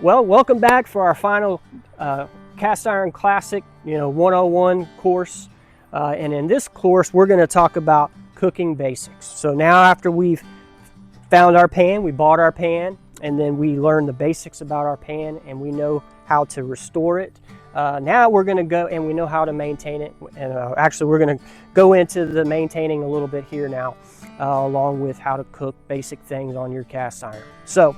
Well, welcome back for our final Cast Iron Classic, 101 course. And in this course, we're going to talk about cooking basics. So now after we've found our pan, we bought our pan, and then we learned the basics about our pan, and we know how to restore it. Now we're going to go, and we know how to maintain it. And actually, we're going to go into the maintaining a little bit here now, along with how to cook basic things on your cast iron. So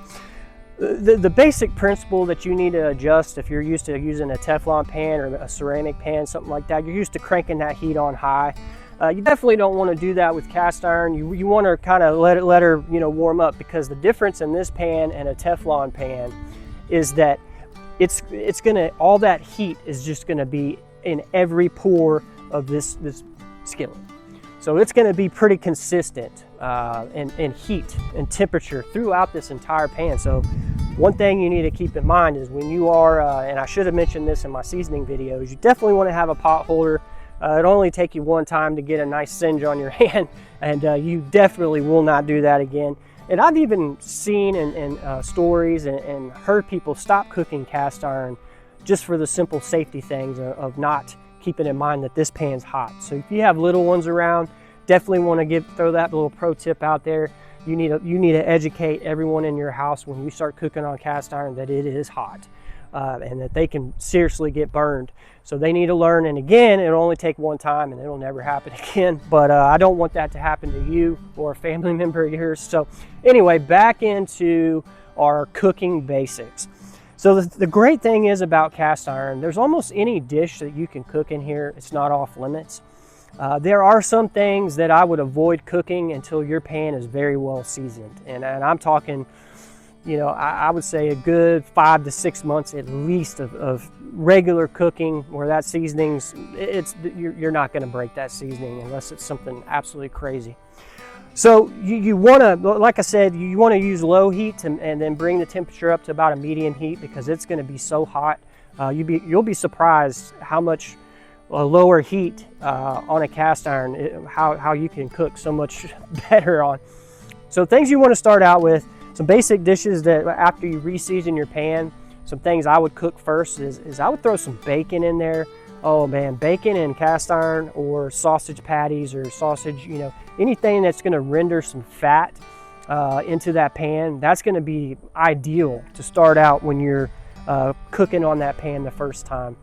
the basic principle that you need to adjust if you're used to using a Teflon pan or a ceramic pan, something like that, you're used to cranking that heat on high. You definitely don't want to do that with cast iron. You want to kind of let her warm up, because the difference in this pan and a Teflon pan is that it's gonna, all that heat is just gonna be in every pore of this skillet. So it's going to be pretty consistent in heat and temperature throughout this entire pan. So one thing you need to keep in mind is when you are, and I should have mentioned this in my seasoning videos, you definitely want to have a pot holder. It'll only take you one time to get a nice singe on your hand, and you definitely will not do that again. And I've even seen in stories and heard people stop cooking cast iron just for the simple safety things of not keeping in mind that this pan's hot. So if you have little ones around, definitely want to throw that little pro tip out there. You need to educate everyone in your house when you start cooking on cast iron that it is hot, and that they can seriously get burned. So they need to learn, and again, it'll only take one time and it'll never happen again. But I don't want that to happen to you or a family member of yours. So anyway, back into our cooking basics. So the great thing is about cast iron, there's almost any dish that you can cook in here. It's not off limits. There are some things that I would avoid cooking until your pan is very well seasoned. And I'm talking, I would say a good 5 to 6 months at least of regular cooking where that seasoning's, you're not going to break that seasoning unless it's something absolutely crazy. So you want to, like I said, you want to use low heat and then bring the temperature up to about a medium heat, because it's going to be so hot. You'll be surprised how much lower heat on a cast iron, how you can cook so much better on. So things you want to start out with, some basic dishes that after you reseason your pan, some things I would cook first is I would throw some bacon in there. Oh man, bacon and cast iron, or sausage patties or sausage, anything that's going to render some fat into that pan, that's going to be ideal to start out when you're cooking on that pan the first time.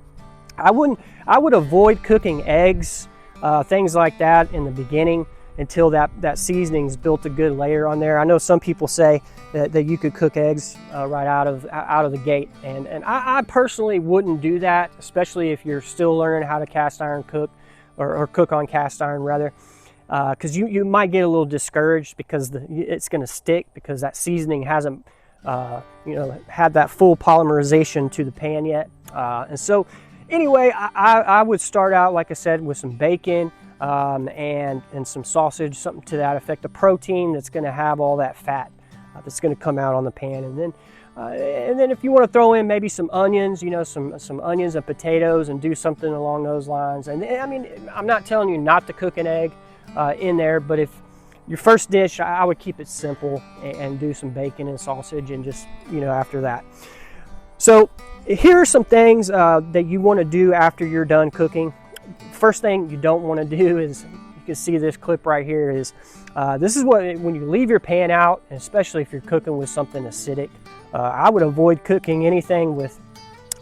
I would avoid cooking eggs, things like that in the beginning until that seasoning's built a good layer on there. I know some people say that you could cook eggs right out of the gate, and I personally wouldn't do that, especially if you're still learning how to cast iron cook, or cook on cast iron rather, because you might get a little discouraged because it's going to stick, because that seasoning hasn't had that full polymerization to the pan yet. And so anyway, I would start out, like I said, with some bacon and some sausage, something to that effect, a protein that's going to have all that fat that's going to come out on the pan. And then if you want to throw in maybe some onions, some onions and potatoes, and do something along those lines. And I mean, I'm not telling you not to cook an egg in there, but if your first dish, I would keep it simple and do some bacon and sausage, and just after that. So here are some things that you want to do after you're done cooking. First thing you don't want to do is, you can see this clip right here, is this is when you leave your pan out, and especially if you're cooking with something acidic, I would avoid cooking anything with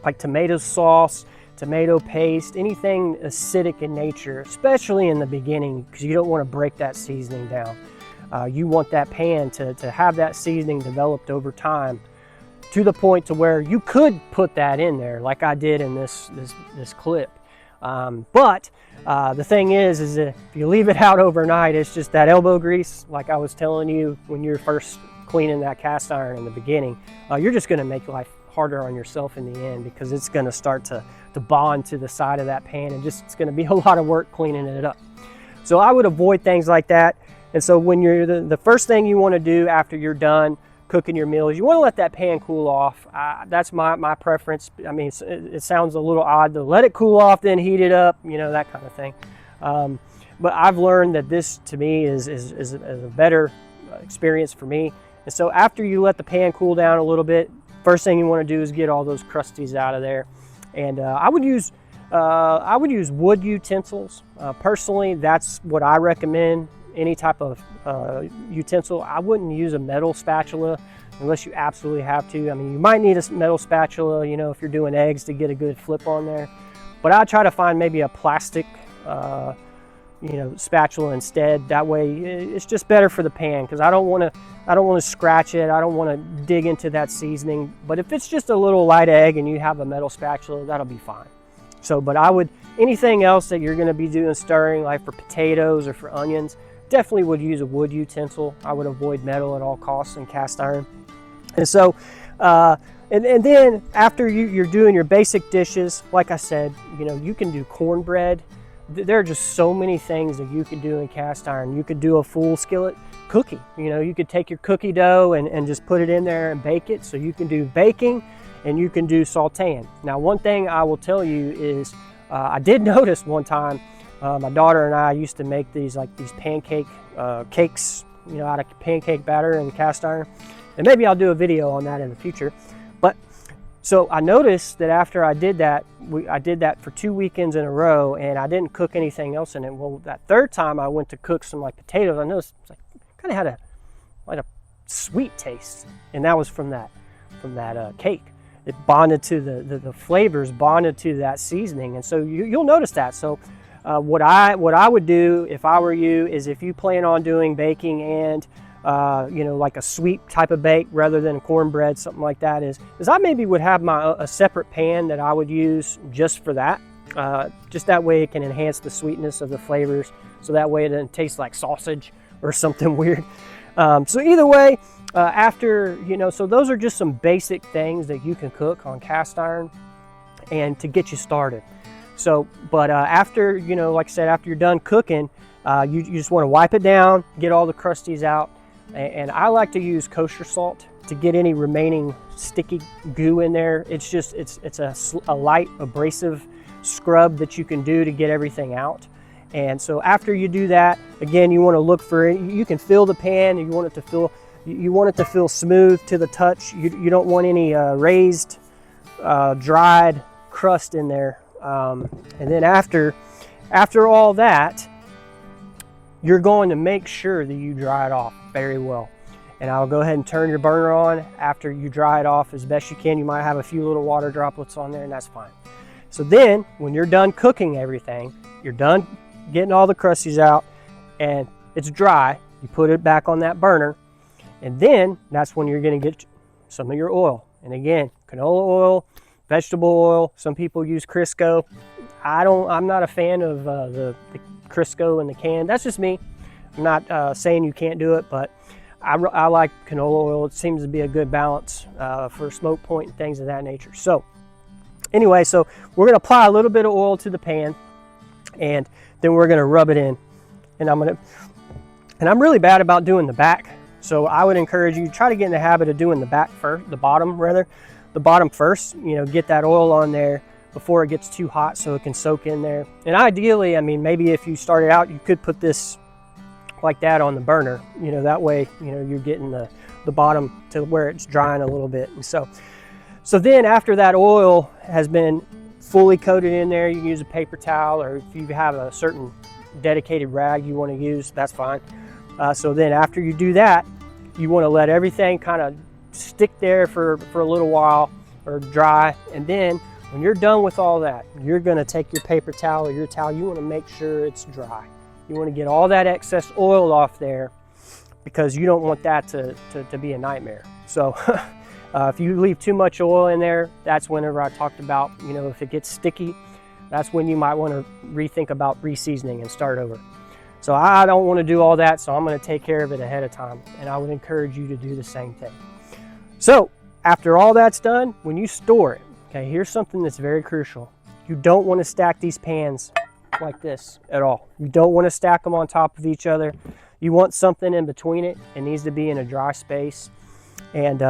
like tomato sauce, tomato paste, anything acidic in nature, especially in the beginning, because you don't want to break that seasoning down. You want that pan to have that seasoning developed over time, to the point to where you could put that in there like I did in this clip. But the thing is if you leave it out overnight, it's just that elbow grease, like I was telling you when you're first cleaning that cast iron in the beginning. You're just going to make life harder on yourself in the end, because it's going to start to bond to the side of that pan, and it's going to be a lot of work cleaning it up. So I would avoid things like that. And so when you're the first thing you want to do after you're done cooking your meals, you want to let that pan cool off. That's my preference. I mean, it sounds a little odd to let it cool off, then heat it up, that kind of thing. But I've learned that this, to me, is a better experience for me. And so after you let the pan cool down a little bit, first thing you want to do is get all those crusties out of there. And I would use wood utensils. Personally, that's what I recommend. Any type of utensil. I wouldn't use a metal spatula unless you absolutely have to. I mean, you might need a metal spatula, you know, if you're doing eggs to get a good flip on there. But I try to find maybe a plastic, you know, spatula instead. That way, it's just better for the pan, because I don't want to scratch it. I don't want to dig into that seasoning. But if it's just a little light egg and you have a metal spatula, that'll be fine. So, but I would, anything else that you're going to be doing stirring, like for potatoes or for onions, definitely would use a wood utensil. I would avoid metal at all costs and cast iron. And so, and then after you're doing your basic dishes, like I said, you know, you can do cornbread. There are just so many things that you can do in cast iron. You could do a full skillet cookie. You know, you could take your cookie dough and just put it in there and bake it. So you can do baking and you can do sauteing. Now, one thing I will tell you is I did notice one time, my daughter and I used to make these pancake cakes, you know, out of pancake batter and cast iron. And maybe I'll do a video on that in the future. But so I noticed that after I did that, I did that for 2 weekends in a row, and I didn't cook anything else in it. Well, that third time I went to cook some like potatoes, I noticed it kind of had a sweet taste, and that was from that cake. It bonded to the flavors, bonded to that seasoning, and so you'll notice that. So what I would do if I were you is, if you plan on doing baking and you know, like a sweet type of bake rather than cornbread, something like that, is I maybe would have a separate pan that I would use just for that. Just that way it can enhance the sweetness of the flavors, so that way it doesn't taste like sausage or something weird. So either way, after, you know, so those are just some basic things that you can cook on cast iron and to get you started. So, but after, you know, like I said, after you're done cooking, you just want to wipe it down, get all the crusties out. And I like to use kosher salt to get any remaining sticky goo in there. It's just, it's a light abrasive scrub that you can do to get everything out. And so after you do that, again, you want to look for it. You can fill the pan, and you want it to feel smooth to the touch. You don't want any raised, dried crust in there. And then after all that, you're going to make sure that you dry it off very well. And I'll go ahead and turn your burner on after you dry it off as best you can. You might have a few little water droplets on there, and that's fine. So then when you're done cooking everything, you're done getting all the crusties out and it's dry, you put it back on that burner, and then that's when you're going to get some of your oil. And again, canola oil, vegetable oil. Some people use Crisco. I'm not a fan of the Crisco in the can. That's just me. I'm not saying you can't do it, but I like canola oil. It seems to be a good balance for smoke point and things of that nature. So anyway, so we're going to apply a little bit of oil to the pan, and then we're going to rub it in. And I'm really bad about doing the back, so I would encourage you to try to get in the habit of doing the back first, the bottom first. You know, get that oil on there before it gets too hot so it can soak in there. And ideally, I mean, maybe if you started out, you could put this like that on the burner, you know, that way, you know, you're getting the bottom to where it's drying a little bit. And so then after that oil has been fully coated in there, you can use a paper towel, or if you have a certain dedicated rag you want to use, that's fine. So then after you do that, you want to let everything kind of stick there for a little while, or dry. And then when you're done with all that, you're going to take your paper towel or your towel. You want to make sure it's dry. You want to get all that excess oil off there, because you don't want that to be a nightmare. So if you leave too much oil in there, that's whenever I talked about, you know, if it gets sticky, that's when you might want to rethink about reseasoning and start over. So I don't want to do all that, so I'm going to take care of it ahead of time, and I would encourage you to do the same thing. So after all that's done, when you store it, okay, here's something that's very crucial. You don't want to stack these pans like this at all. You don't want to stack them on top of each other. You want something in between it. It needs to be in a dry space. And,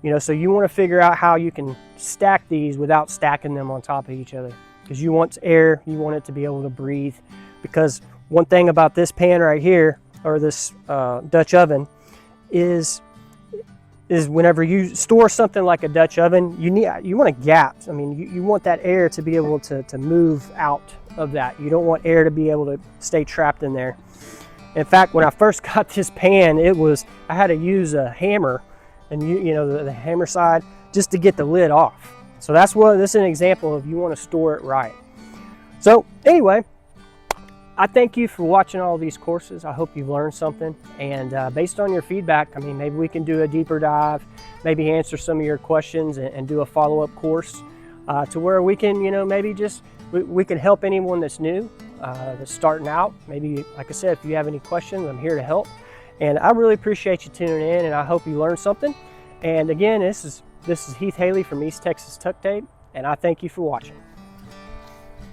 you know, so you want to figure out how you can stack these without stacking them on top of each other, because you want air, you want it to be able to breathe. Because one thing about this pan right here, or this Dutch oven, is is whenever you store something like a Dutch oven, you want a gap. I mean, you want that air to be able to move out of that. You don't want air to be able to stay trapped in there. In fact, when I first got this pan, I had to use a hammer, and you know the hammer side, just to get the lid off. So this is an example of you want to store it right. So anyway, I thank you for watching all these courses. I hope you've learned something, and based on your feedback, I mean, maybe we can do a deeper dive, maybe answer some of your questions and do a follow-up course to where we can, you know, maybe just we can help anyone that's new, that's starting out. Maybe, like I said, if you have any questions, I'm here to help. And I really appreciate you tuning in, and I hope you learned something. And again, this is Heath Haley from East Texas Tuck Tape, and I thank you for watching.